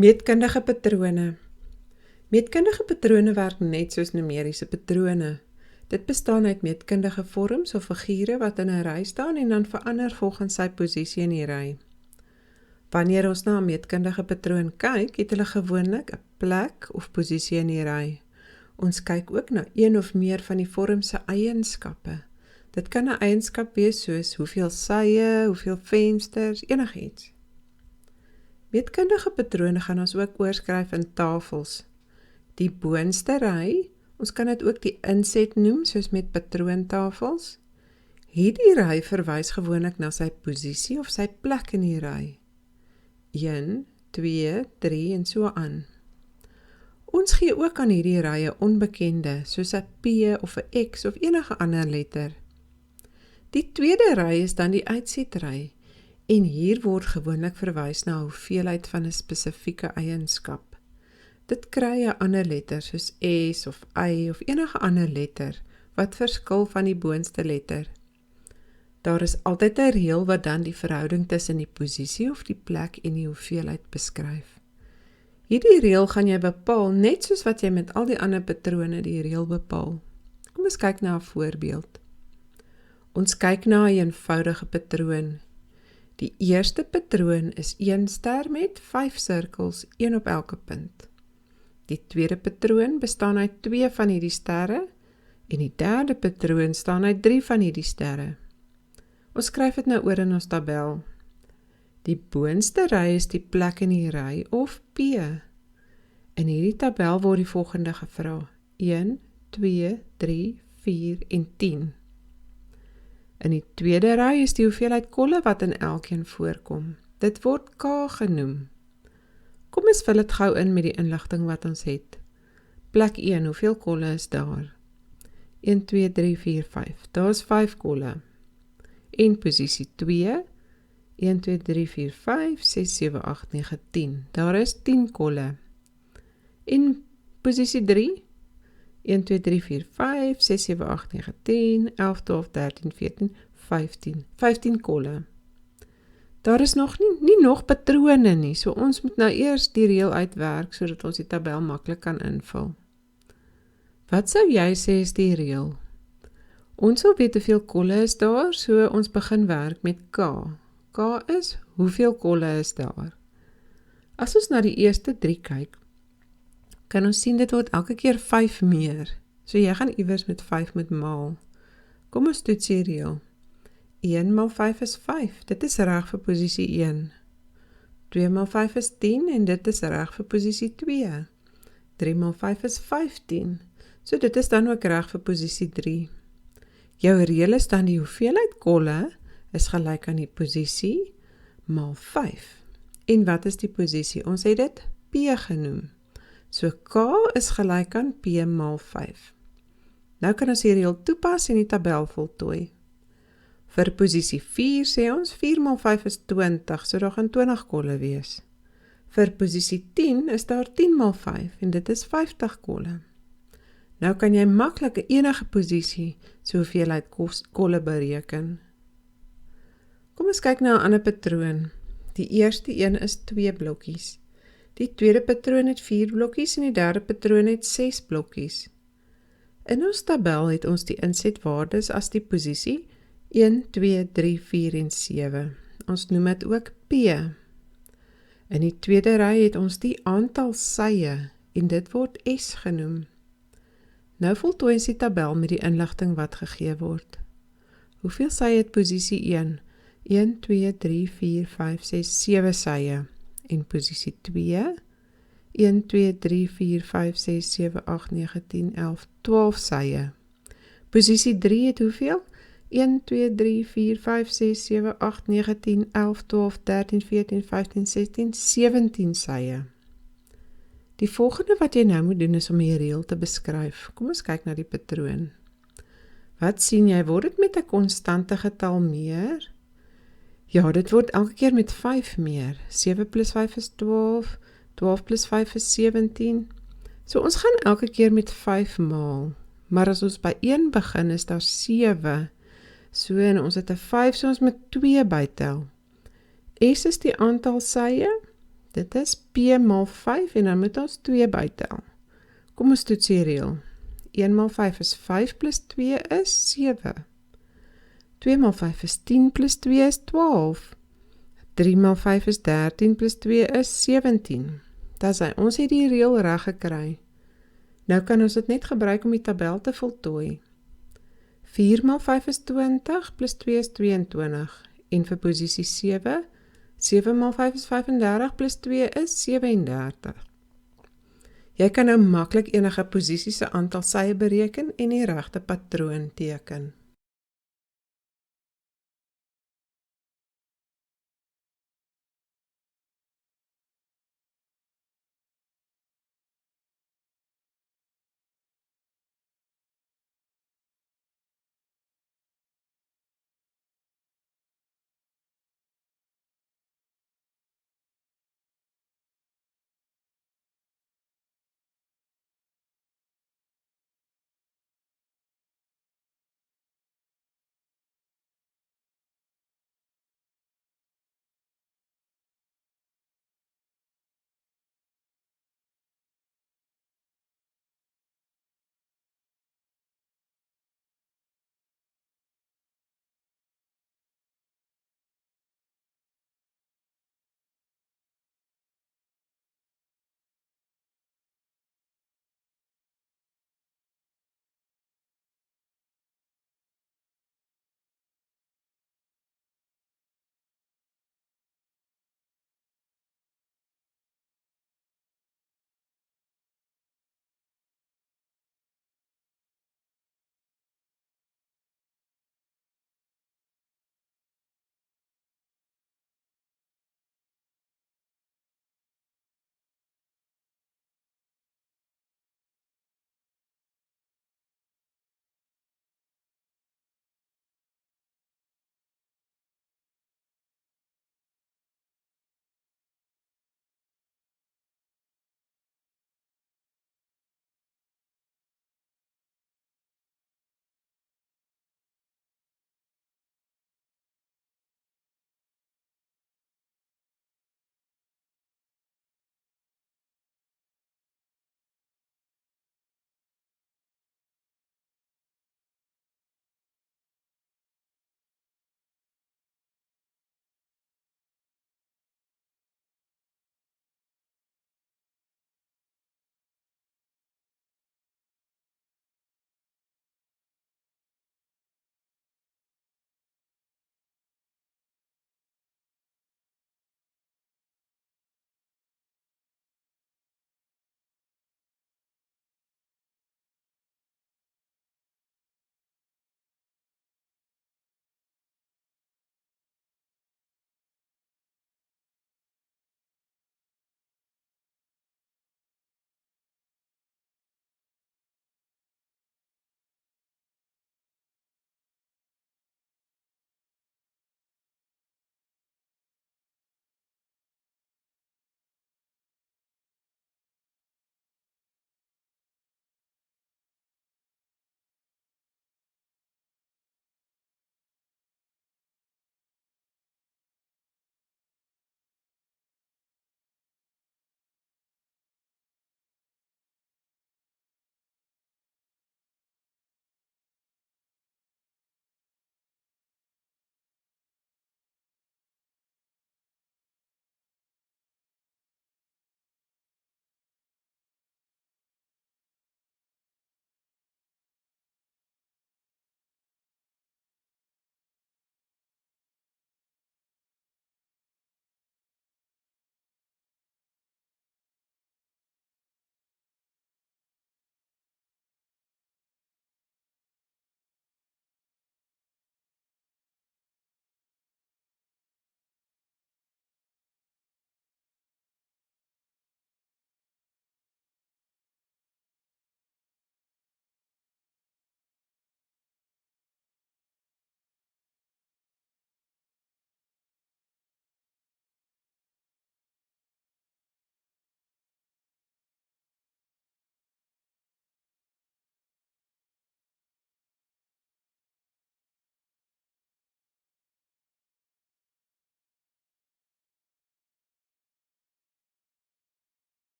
Meetkundige patrone. Meetkundige patrone werk net soos numeriese patrone. Dit bestaan uit meetkundige vorms of figure wat in 'n ry staan en dan verander volgens sy posisie in die ry. Wanneer ons na 'n meetkundige patroon kyk, het hulle gewoonlik 'n plek of posisie in die ry. Ons kyk ook na een of meer van die vorm se eienskappe. Dit kan 'n eienskap wees soos hoeveel sye, hoeveel vensters, enigiets. Meetkundige patrone gaan ons ook oorskryf in tafels. Die boonste ry, ons kan dit ook die inset noem, soos met patroontafels. Hierdie ry verwys gewoonlik na sy posisie of sy plek in die ry. 1, 2, 3 en so aan. Ons gee ook aan hierdie rye onbekende, soos 'n P of 'n X of enige ander letter. Die tweede ry is dan die uitsetry, en hier word gewoonlik verwys na 'n hoeveelheid van 'n spesifieke eienskap. Dit kry 'n ander letter soos S of Y of enige ander letter, wat verskil van die boonste letter. Daar is altyd 'n reël wat dan die verhouding tussen die posisie of die plek en die hoeveelheid beskryf. Hierdie reël gaan jy bepaal net soos wat jy met al die ander patrone die reël bepaal. Kom ons kyk na 'n voorbeeld. Ons kyk na 'n eenvoudige patroon. Die eerste patroon is 1 ster met 5 sirkels, 1 op elke punt. Die tweede patroon bestaan uit 2 van hierdie sterre en die derde patroon staan uit 3 van hierdie sterre. Ons skryf dit nou oor in ons tabel. Die boonste ry is die plek in die ry of P. In hierdie tabel word die volgende gevra: 1, 2, 3, 4 en 10. In die tweede ry is die hoeveelheid kolle wat in elkeen voorkom. Dit word K genoem. Kom ons vul dit gou in met die inligting wat ons het. Plek 1, hoeveel kolle is daar? 1, 2, 3, 4, 5. Daar is 5 kolle. En posisie 2, 1, 2, 3, 4, 5, 6, 7, 8, 9, 10. Daar is 10 kolle. En posisie 3, 1, 2, 3, 4, 5, 6, 7, 8, 9, 10, 11, 12, 13, 14, 15. 15 kolle. Daar is nog nie nog patrone nie, so ons moet nou eers die reël uitwerk, sodat ons die tabel maklik kan invul. Wat sou jy sê is die reël? Ons wil weet hoeveel kolle is daar, so ons begin werk met K. K is, hoeveel kolle is daar? As ons na die eerste 3 kyk, kan ons sien dit word elke keer 5 meer. So jy gaan iewers met 5 moet maal. Kom ons toets die reël. 1 maal 5 is 5, dit is reg vir posisie 1. 2 maal 5 is 10 en dit is reg vir posisie 2. 3 maal 5 is 15, so dit is dan ook reg vir posisie 3. Jou reël is dan die hoeveelheid kolle is gelyk aan die posisie maal 5. En wat is die posisie? Ons het dit P genoem. So K is gelyk aan P maal 5. Nou kan ons die reël toepas en die tabel voltooi. Vir posisie 4 sê ons 4 maal 5 is 20, so daar gaan 20 kolle wees. Vir posisie 10 is daar 10 maal 5 en dit is 50 kolle. Nou kan jy maklik enige posisie so hoeveelheid kolle bereken. Kom ons kyk na 'n ander patroon. Die eerste een is 2 blokkies. Die tweede patroon het 4 blokkies en die derde patroon het 6 blokkies. In ons tabel het ons die insetwaardes as die posisie 1, 2, 3, 4 en 7. Ons noem dit ook P. In die tweede ry het ons die aantal sye en dit word S genoem. Nou voltooi ons die tabel met die inligting wat gegee word. Hoeveel sye het posisie 1? 1, 2, 3, 4, 5, 6, 7 sye. En posisie 2, 1, 2, 3, 4, 5, 6, 7, 8, 9, 10, 11, 12 sye. Posisie 3 het hoeveel? 1, 2, 3, 4, 5, 6, 7, 8, 9, 10, 11, 12, 13, 14, 15, 16, 17 sye. Die volgende wat jy nou moet doen is om die reël te beskryf. Kom ons kyk na die patroon. Wat sien jy? Word dit met 'n konstante getal meer? Ja, dit word elke keer met 5 meer. 7 plus 5 is 12, 12 plus 5 is 17. So ons gaan elke keer met 5 maal. Maar as ons by 1 begin is daar 7. So en ons het 'n 5, so ons moet 2 bytel. S is die aantal sye, Dit is P mal 5 en dan moet ons 2 bytel. Kom ons toets die reël. 1 mal 5 is 5 plus 2 is 7. 2 mal 5 is 10 plus 2 is 12. 3 mal 5 is 13 plus 2 is 17. Dis hy, ons het die reël reg gekry. Nou kan ons dit net gebruik om die tabel te voltooi. 4 mal 5 is 20 plus 2 is 22. En vir posisie 7, 7 mal 5 is 35 plus 2 is 37. Jy kan nou maklik enige posisie se aantal sye bereken en die regte patroon teken.